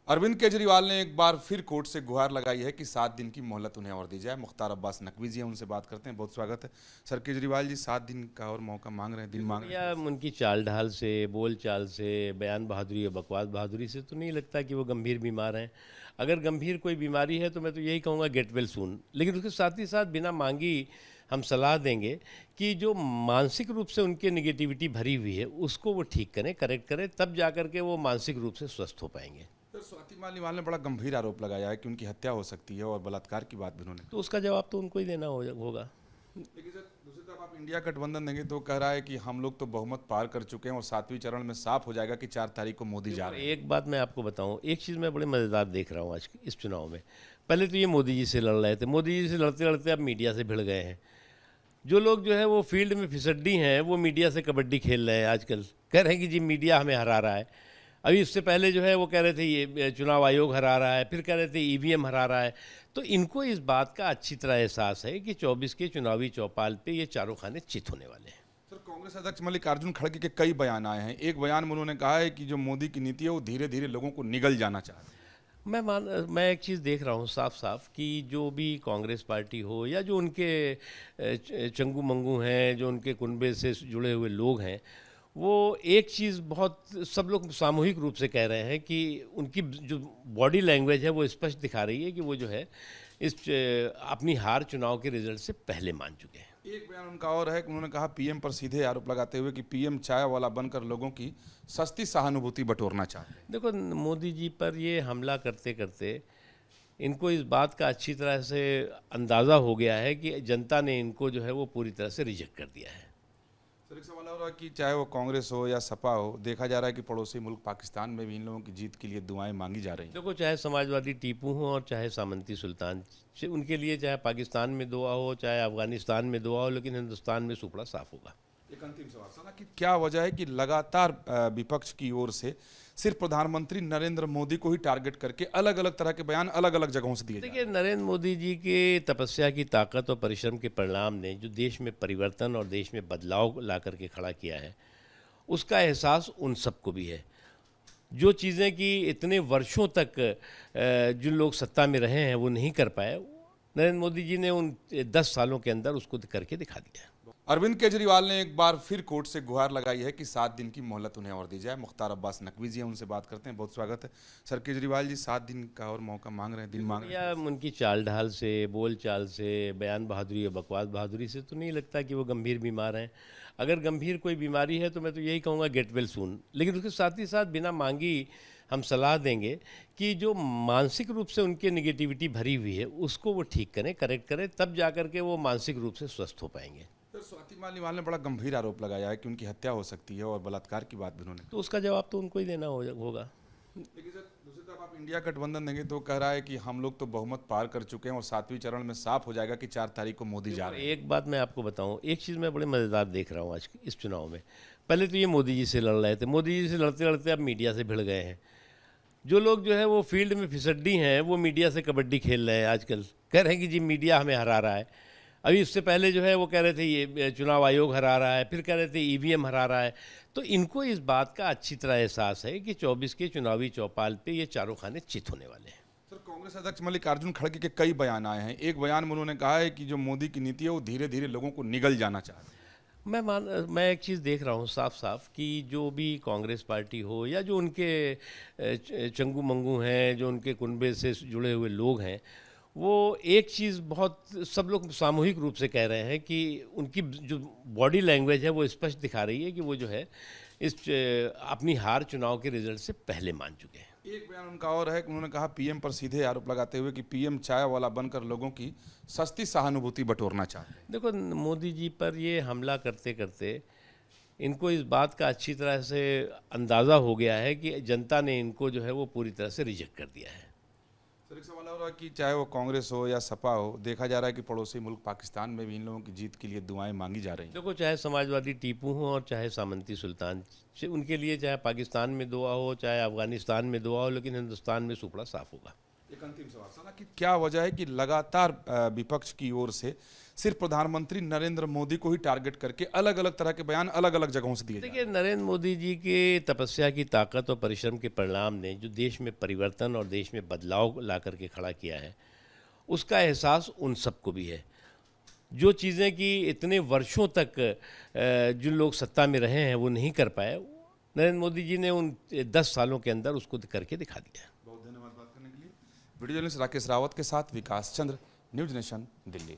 अरविंद केजरीवाल ने एक बार फिर कोर्ट से गुहार लगाई है कि 7 दिन की मोहलत उन्हें और दी जाए। मुख्तार अब्बास नकवी जी हैं, उनसे बात करते हैं। बहुत स्वागत है सर। केजरीवाल जी 7 दिन का और मौका मांग रहे हैं, दिन मांग रहे या हैं। उनकी चाल ढाल से, बोल चाल से, बयान बहादुरी या बकवास बहादुरी से तो नहीं लगता कि वो गंभीर बीमार हैं। अगर गंभीर कोई बीमारी है तो मैं तो यही कहूँगा गेट वेल सून। लेकिन उसके साथ ही साथ बिना मांगी हम सलाह देंगे कि जो मानसिक रूप से उनके निगेटिविटी भरी हुई है उसको वो ठीक करें, करेक्ट करें, तब जा कर के वो मानसिक रूप से स्वस्थ हो पाएंगे। सर, स्वाति मालीवाल ने बड़ा गंभीर आरोप लगाया है कि उनकी हत्या हो सकती है और बलात्कार की बात भी उन्होंने तो उसका जवाब तो उनको ही देना होगा। लेकिन सर, दूसरी तरफ आप इंडिया गठबंधन देंगे तो कह रहा है कि हम लोग तो बहुमत पार कर चुके हैं और 7वें चरण में साफ हो जाएगा कि 4 तारीख को मोदी जा रहे हैं। एक बात मैं आपको बताऊं, एक चीज़ मैं बड़े मज़ेदार देख रहा हूं आज इस चुनाव में। पहले तो ये मोदी जी से लड़ रहे थे, मोदी जी से लड़ते लड़ते अब मीडिया से भिड़ गए हैं। जो लोग जो है वो फील्ड में फिसड्डी हैं वो मीडिया से कबड्डी खेल रहे हैं आजकल। कह रहे हैं कि जी मीडिया हमें हरा रहा है। अभी इससे पहले जो है वो कह रहे थे ये चुनाव आयोग हरा रहा है, फिर कह रहे थे ईवीएम हरा रहा है। तो इनको इस बात का अच्छी तरह एहसास है कि 24 के चुनावी चौपाल पे ये चारों खाने चित होने वाले हैं। सर, कांग्रेस अध्यक्ष मल्लिकार्जुन खड़गे के कई बयान आए हैं। एक बयान में उन्होंने कहा है कि जो मोदी की नीति है वो धीरे धीरे लोगों को निगल जाना चाहती है। मैं एक चीज़ देख रहा हूँ साफ साफ कि जो भी कांग्रेस पार्टी हो या जो उनके चंगू मंगू हैं, जो उनके कुनबे से जुड़े हुए लोग हैं, वो एक चीज़ बहुत सब लोग सामूहिक रूप से कह रहे हैं कि उनकी जो बॉडी लैंग्वेज है वो स्पष्ट दिखा रही है कि वो जो है अपनी हार चुनाव के रिजल्ट से पहले मान चुके हैं। एक बयान उनका और है कि उन्होंने कहा पीएम पर सीधे आरोप लगाते हुए कि पीएम चाय वाला बनकर लोगों की सस्ती सहानुभूति बटोरना चाहते हैं। देखो, मोदी जी पर ये हमला करते करते इनको इस बात का अच्छी तरह से अंदाज़ा हो गया है कि जनता ने इनको जो है वो पूरी तरह से रिजेक्ट कर दिया है। सर, एक सवाल और है कि चाहे वो कांग्रेस हो या सपा हो, देखा जा रहा है कि पड़ोसी मुल्क पाकिस्तान में भी इन लोगों की जीत के लिए दुआएं मांगी जा रही हैं। देखो, चाहे समाजवादी टीपू हो और चाहे सामंती सुल्तान, उनके लिए चाहे पाकिस्तान में दुआ हो चाहे अफगानिस्तान में दुआ हो, लेकिन हिंदुस्तान में सुपड़ा साफ होगा। एक अंतिम सवाल सर, कि क्या वजह है कि लगातार विपक्ष की ओर से सिर्फ प्रधानमंत्री नरेंद्र मोदी को ही टारगेट करके अलग अलग तरह के बयान अलग अलग जगहों से दिए जा रहे हैं? देखिए, नरेंद्र मोदी जी के तपस्या की ताकत और परिश्रम के परिणाम ने जो देश में परिवर्तन और देश में बदलाव ला करके खड़ा किया है, उसका एहसास उन सबको भी है। जो चीज़ें कि इतने वर्षों तक जो लोग सत्ता में रहे हैं वो नहीं कर पाए, नरेंद्र मोदी जी ने उन 10 सालों के अंदर उसको करके दिखा दिया है। अरविंद केजरीवाल ने एक बार फिर कोर्ट से गुहार लगाई है कि 7 दिन की मोहलत उन्हें और दी जाए। मुख्तार अब्बास नकवी जी हैं, उनसे बात करते हैं। बहुत स्वागत है सर। केजरीवाल जी 7 दिन का और मौका मांग रहे हैं, दिन मांग रहे हैं। या उनकी चाल ढाल से, बोल चाल से, बयान बहादुरी या बकवास बहादुरी से तो नहीं लगता कि वो गंभीर बीमार हैं। अगर गंभीर कोई बीमारी है तो मैं तो यही कहूँगा गेट वेल सून। लेकिन उसके साथ ही साथ बिना मांगी हम सलाह देंगे कि जो मानसिक रूप से उनके निगेटिविटी भरी हुई है उसको वो ठीक करें, करेक्ट करें, तब जा कर के वो मानसिक रूप से स्वस्थ हो पाएंगे। सर, स्वाति मालीवाल ने बड़ा गंभीर आरोप लगाया है कि उनकी हत्या हो सकती है और बलात्कार की बात भी उन्होंने तो उसका जवाब तो उनको ही देना होगा। लेकिन सर, दूसरी तरफ आप इंडिया गठबंधन देंगे तो कह रहा है कि हम लोग तो बहुमत पार कर चुके हैं और 7वें चरण में साफ हो जाएगा कि 4 तारीख को मोदी जा रहे हैं। एक बात मैं आपको बताऊं, एक चीज़ मैं बड़े मज़ेदार देख रहा हूं आज इस चुनाव में। पहले तो ये मोदी जी से लड़ रहे थे, मोदी जी से लड़ते लड़ते अब मीडिया से भिड़ गए हैं। जो लोग जो है वो फील्ड में फिसड्डी हैं वो मीडिया से कबड्डी खेल रहे हैं आजकल। कह रहे हैं कि जी मीडिया हमें हरा रहा है। अभी इससे पहले जो है वो कह रहे थे ये चुनाव आयोग हरा रहा है, फिर कह रहे थे ईवीएम हरा रहा है। तो इनको इस बात का अच्छी तरह एहसास है कि 24 के चुनावी चौपाल पे ये चारों खाने चित होने वाले हैं। सर, कांग्रेस अध्यक्ष मल्लिकार्जुन खड़गे के कई बयान आए हैं। एक बयान में उन्होंने कहा है कि जो मोदी की नीति है वो धीरे धीरे लोगों को निगल जाना चाहती है। मैं एक चीज़ देख रहा हूँ साफ साफ कि जो भी कांग्रेस पार्टी हो या जो उनके चंगू मंगू हैं, जो उनके कुनबे से जुड़े हुए लोग हैं, वो एक चीज़ बहुत सब लोग सामूहिक रूप से कह रहे हैं कि उनकी जो बॉडी लैंग्वेज है वो स्पष्ट दिखा रही है कि वो जो है अपनी हार चुनाव के रिजल्ट से पहले मान चुके हैं। एक बयान उनका और है कि उन्होंने कहा पीएम पर सीधे आरोप लगाते हुए कि पीएम चाय वाला बनकर लोगों की सस्ती सहानुभूति बटोरना चाहते हैं। देखो, मोदी जी पर ये हमला करते करते इनको इस बात का अच्छी तरह से अंदाज़ा हो गया है कि जनता ने इनको जो है वो पूरी तरह से रिजेक्ट कर दिया है। सर, एक सवाल और है कि चाहे वो कांग्रेस हो या सपा हो, देखा जा रहा है कि पड़ोसी मुल्क पाकिस्तान में भी इन लोगों की जीत के लिए दुआएं मांगी जा रही हैं। देखो, चाहे समाजवादी टीपू हो और चाहे सामंती सुल्तान, उनके लिए चाहे पाकिस्तान में दुआ हो चाहे अफगानिस्तान में दुआ हो, लेकिन हिंदुस्तान में सुपड़ा साफ होगा। एक अंतिम सवाल सना कि क्या वजह है कि लगातार विपक्ष की ओर से सिर्फ प्रधानमंत्री नरेंद्र मोदी को ही टारगेट करके अलग अलग तरह के बयान अलग अलग जगहों से दिए जा रहे देखिए, नरेंद्र मोदी जी के तपस्या की ताकत और परिश्रम के परिणाम ने जो देश में परिवर्तन और देश में बदलाव ला करके खड़ा किया है, उसका एहसास उन सबको भी है। जो चीज़ें कि इतने वर्षों तक जो लोग सत्ता में रहे हैं वो नहीं कर पाए, नरेंद्र मोदी जी ने उन 10 सालों के अंदर उसको करके दिखा दिया। बहुत धन्यवाद बात करने के लिए। वीडियो जर्नलिस्ट राकेश रावत के साथ विकास चंद्र, न्यूज नेशन, दिल्ली।